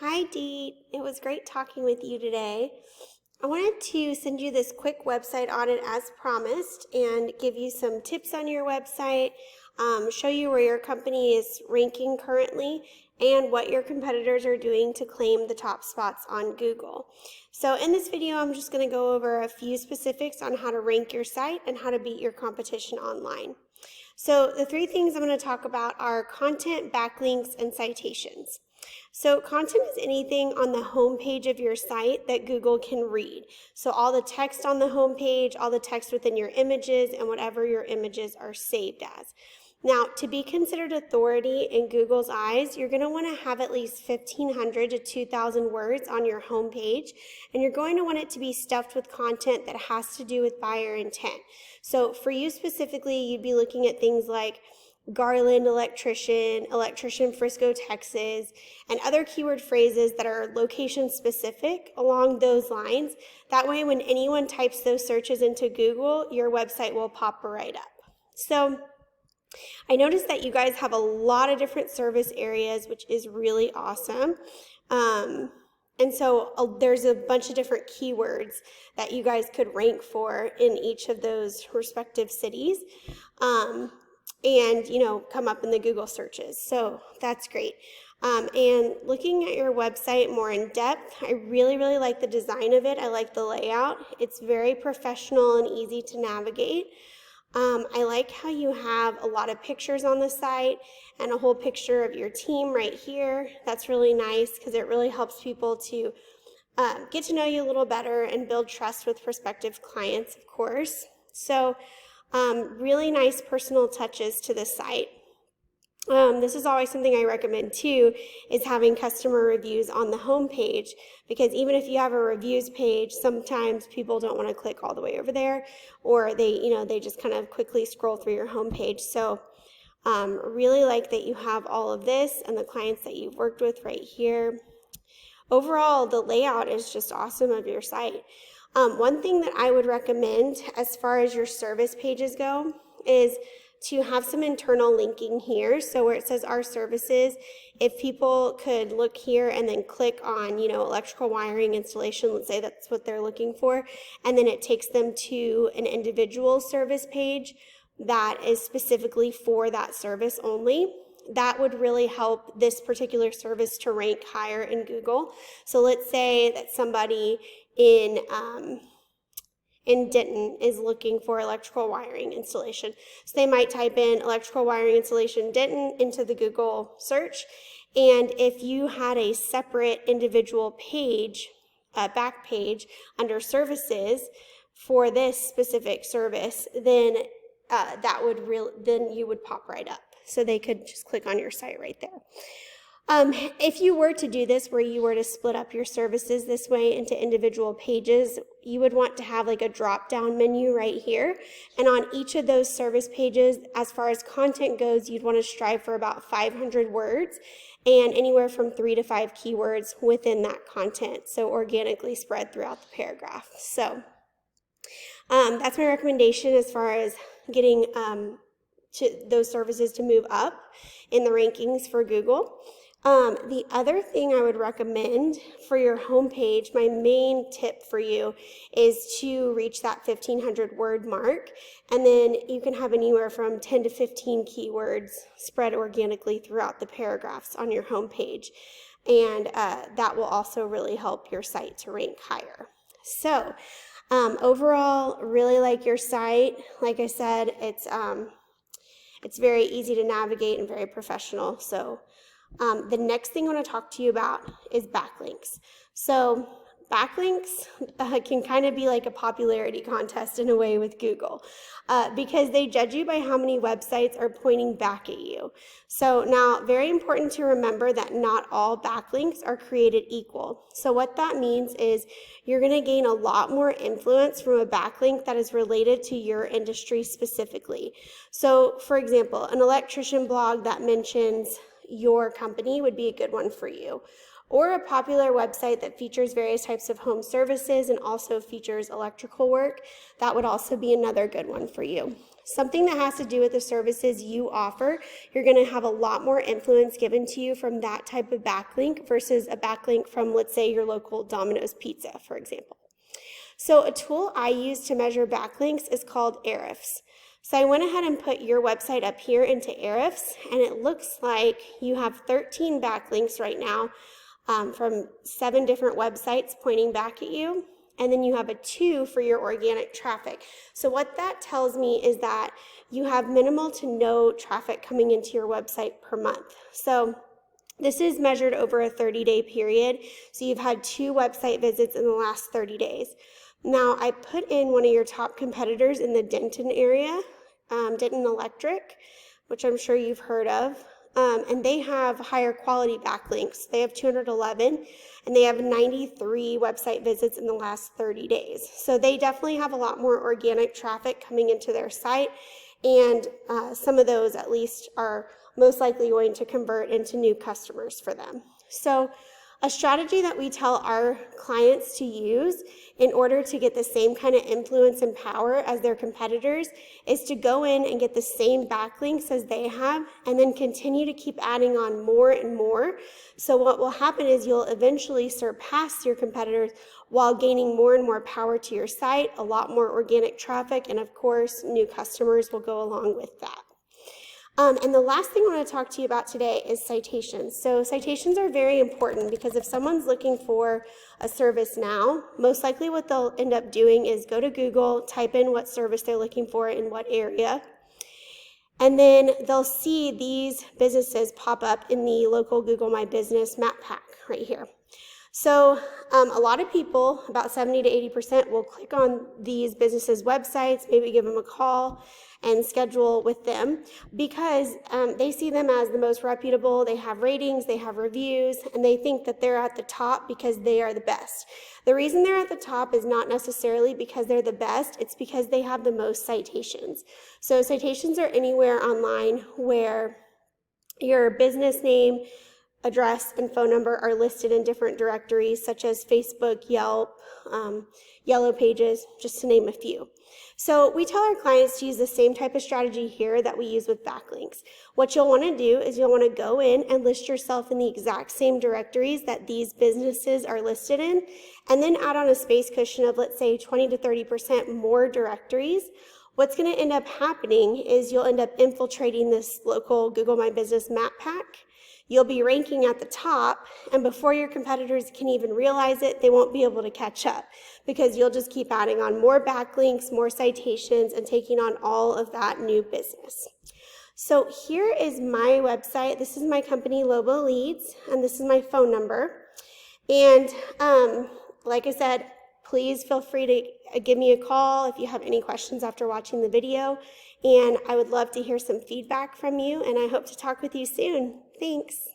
Hi, Dee. It was great talking with you today. I wanted to send you this quick website audit as promised and give you some tips on your website, show you where your company is ranking currently, and what your competitors are doing to claim the top spots on Google. So in this video, I'm just going to go over a few specifics on how to rank your site and how to beat your competition online. So the three things I'm going to talk about are content, backlinks, and citations. So content is anything on the home page of your site that Google can read. So all the text on the home page, all the text within your images, and whatever your images are saved as. Now, to be considered authority in Google's eyes, you're going to want to have at least 1,500 to 2,000 words on your home page, and you're going to want it to be stuffed with content that has to do with buyer intent. So for you specifically, you'd be looking at things like Garland Electrician, Electrician Frisco, Texas, and other keyword phrases that are location specific along those lines. That way, when anyone types those searches into Google, your website will pop right up. So I noticed that you guys have a lot of different service areas, which is really awesome. And so there's a bunch of different keywords that you guys could rank for in each of those respective cities. And come up in the Google searches. So that's great. And looking at your website more in depth, I really like the design of it. I like the layout. It's very professional and easy to navigate. I like how you have a lot of pictures on the site and a whole picture of your team right here. That's really nice because it really helps people to get to know you a little better and build trust with prospective clients, of course. So really nice personal touches to the site. This is always something I recommend too, is having customer reviews on the home page, because even if you have a reviews page, sometimes people don't want to click all the way over there, or they just kind of quickly scroll through your home page. So really like that you have all of this and the clients that you've worked with right here. Overall, the layout is just awesome of your site. One thing that I would recommend as far as your service pages go is to have some internal linking here. So where it says our services, if people could look here and then click on, electrical wiring installation, let's say that's what they're looking for, and then it takes them to an individual service page that is specifically for that service only. That would really help this particular service to rank higher in Google. So let's say that somebody in Denton is looking for electrical wiring installation. So they might type in electrical wiring installation Denton into the Google search. And if you had a separate individual page, back page under services for this specific service, then then you would pop right up. So they could just click on your site right there. If you were to do this, where you were to split up your services this way into individual pages, you would want to have like a drop-down menu right here. And on each of those service pages, as far as content goes, you'd want to strive for about 500 words and anywhere from 3 to 5 keywords within that content, so organically spread throughout the paragraph. So that's my recommendation as far as getting those services to move up in the rankings for Google. The other thing I would recommend for your homepage, my main tip for you, is to reach that 1,500 word mark, and then you can have anywhere from 10 to 15 keywords spread organically throughout the paragraphs on your homepage, and that will also really help your site to rank higher. So overall, really like your site. Like I said, it's very easy to navigate and very professional. So the next thing I want to talk to you about is backlinks. So backlinks can kind of be like a popularity contest in a way with Google, because they judge you by how many websites are pointing back at you. So now, very important to remember that not all backlinks are created equal. So what that means is you're going to gain a lot more influence from a backlink that is related to your industry specifically. So for example, an electrician blog that mentions your company would be a good one for you. Or a popular website that features various types of home services and also features electrical work, that would also be another good one for you. Something that has to do with the services you offer, you're going to have a lot more influence given to you from that type of backlink versus a backlink from, let's say, your local Domino's Pizza, for example. So a tool I use to measure backlinks is called Ahrefs. So I went ahead and put your website up here into Ahrefs, and it looks like you have 13 backlinks right now from 7 different websites pointing back at you, and then you have a 2 for your organic traffic. So what that tells me is that you have minimal to no traffic coming into your website per month. So this is measured over a 30-day period, so you've had 2 website visits in the last 30 days. Now, I put in one of your top competitors in the Denton area, Denton Electric, which I'm sure you've heard of, and they have higher quality backlinks. They have 211, and they have 93 website visits in the last 30 days. So they definitely have a lot more organic traffic coming into their site, and some of those at least are most likely going to convert into new customers for them. So a strategy that we tell our clients to use in order to get the same kind of influence and power as their competitors is to go in and get the same backlinks as they have and then continue to keep adding on more and more. So what will happen is you'll eventually surpass your competitors while gaining more and more power to your site, a lot more organic traffic, and of course, new customers will go along with that. And the last thing I want to talk to you about today is citations. So citations are very important because if someone's looking for a service now, most likely what they'll end up doing is go to Google, type in what service they're looking for in what area, and then they'll see these businesses pop up in the local Google My Business map pack right here. So a lot of people, about 70 to 80%, will click on these businesses' websites, maybe give them a call and schedule with them because they see them as the most reputable. They have ratings, they have reviews, and they think that they're at the top because they are the best. The reason they're at the top is not necessarily because they're the best, it's because they have the most citations. So citations are anywhere online where your business name, address, and phone number are listed in different directories such as Facebook, Yelp, Yellow Pages, just to name a few. So we tell our clients to use the same type of strategy here that we use with backlinks. What you'll want to do is you'll want to go in and list yourself in the exact same directories that these businesses are listed in, and then add on a space cushion of, let's say, 20 to 30% more directories. What's going to end up happening is you'll end up infiltrating this local Google My Business map pack. You'll be ranking at the top, and before your competitors can even realize it, they won't be able to catch up because you'll just keep adding on more backlinks, more citations, and taking on all of that new business. So here is my website. This is my company, Lobo Leads, and this is my phone number. And like I said, please feel free to give me a call if you have any questions after watching the video. And I would love to hear some feedback from you, and I hope to talk with you soon. Thanks.